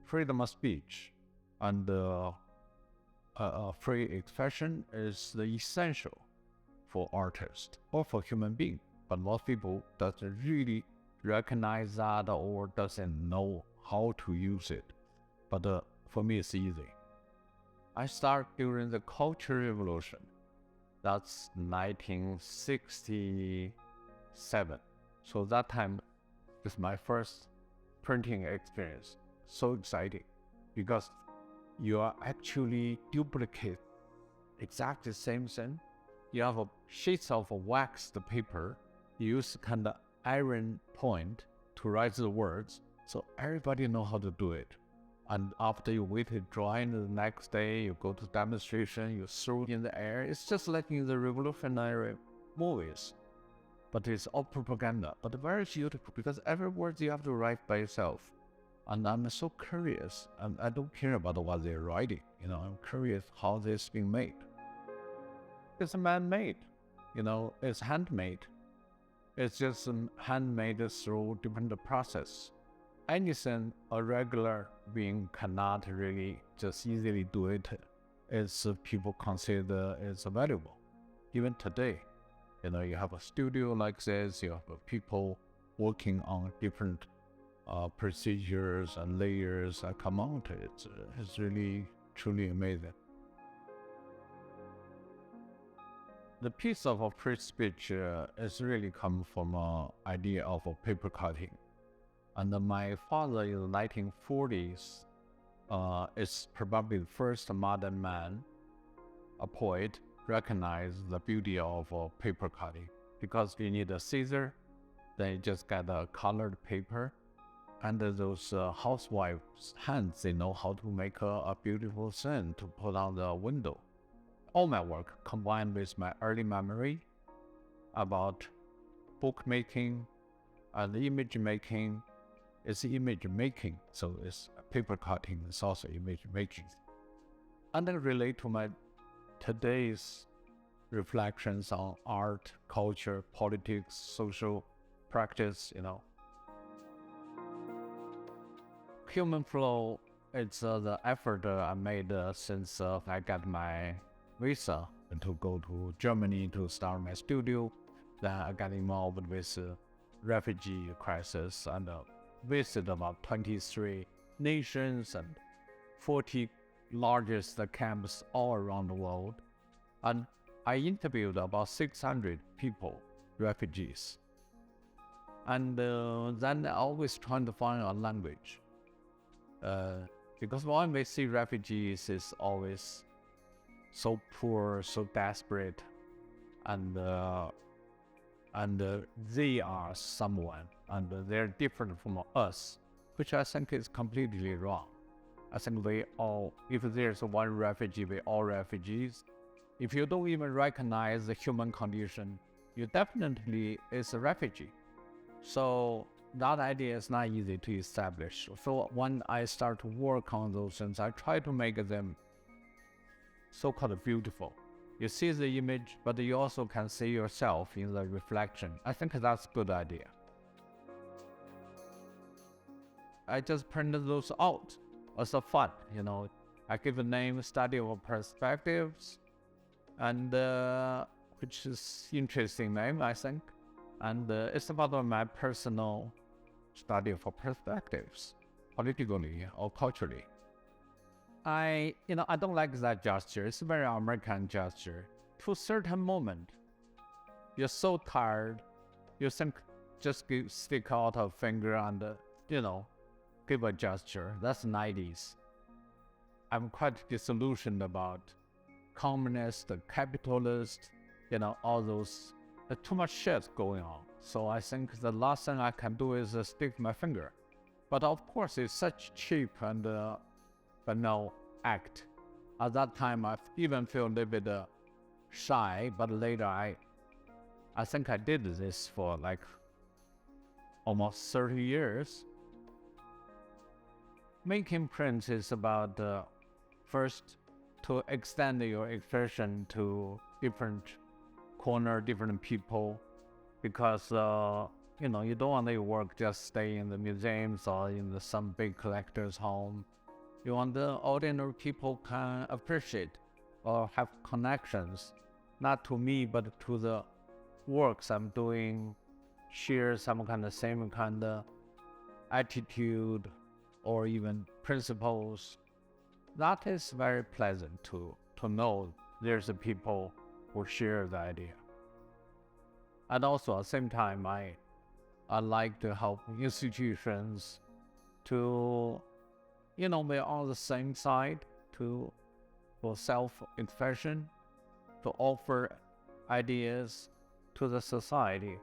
freedom of speech and free expression is the essential for artists or for human being. But most people doesn't really recognize that or doesn't know how to use it. But for me, it's easy. I started during the Cultural Revolution. That's 1967. So that time is my first printing experience. So exciting because you are actually duplicate exactly the same thing. You have a sheets of waxed paper. You use kind of iron point to write the words, so everybody know how to do it. And after you waited drawing the next day, you go to demonstration, you throw it in the air. It's just like in the revolutionary movies. But it's all propaganda, but very beautiful because every word you have to write by yourself. And I'm so curious, and I don't care about what they're writing. I'm curious how this being made. It's man-made, it's handmade. It's just handmade through different process. Anything a regular being cannot really just easily do it, is people consider it's valuable. Even today, you have a studio like this, you have people working on different procedures and layers that come out. It's really, truly amazing. The piece of free speech is really come from an idea of paper cutting. And my father in the 1940s is probably the first modern man, a poet, recognized the beauty of paper cutting. Because you need a scissor, then you just get a colored paper. And those housewives' hands, they know how to make a beautiful thing to put on the window. All my work combined with my early memory about book making and image making. It's image making, so it's paper cutting, it's also image making. And then relate to my today's reflections on art, culture, politics, social practice, Human flow, it's the effort I made since I got my visa to go to Germany to start my studio. Then I got involved with refugee crisis and visited about 23 nations and 40 largest camps all around the world. And I interviewed about 600 people, refugees. And then I always trying to find a language. Because when we see refugees is always so poor, so desperate, and they are someone, and they're different from us, which I think is completely wrong. I think we all, if there's one refugee, we're all refugees. If you don't even recognize the human condition, you definitely is a refugee. So that idea is not easy to establish. So when I start to work on those things, I try to make them so-called beautiful. You see the image, but you also can see yourself in the reflection. I think that's a good idea. I just printed those out as a fun, I give a name, Study of Perspectives, and which is interesting name, I think. And it's about my personal study of perspectives, politically or culturally. I don't like that gesture. It's a very American gesture. To a certain moment, you're so tired, you think just stick out a finger and, give a gesture. That's 90s. I'm quite disillusioned about communist, capitalist, all those, too much shit going on. So I think the last thing I can do is stick my finger. But of course, it's such cheap and banal act. At that time, I even feel a little bit shy, but later I think I did this for like almost 30 years. Making prints is about first to extend your expression to different corner, different people, because you don't want your work just stay in the museums or in some big collector's home. You want the ordinary people can appreciate or have connections, not to me, but to the works I'm doing, share some kind of same kind of attitude or even principles. That is very pleasant to know there's a people who share the idea. And also at the same time, I like to help institutions to, be on the same side for self-expression, to offer ideas to the society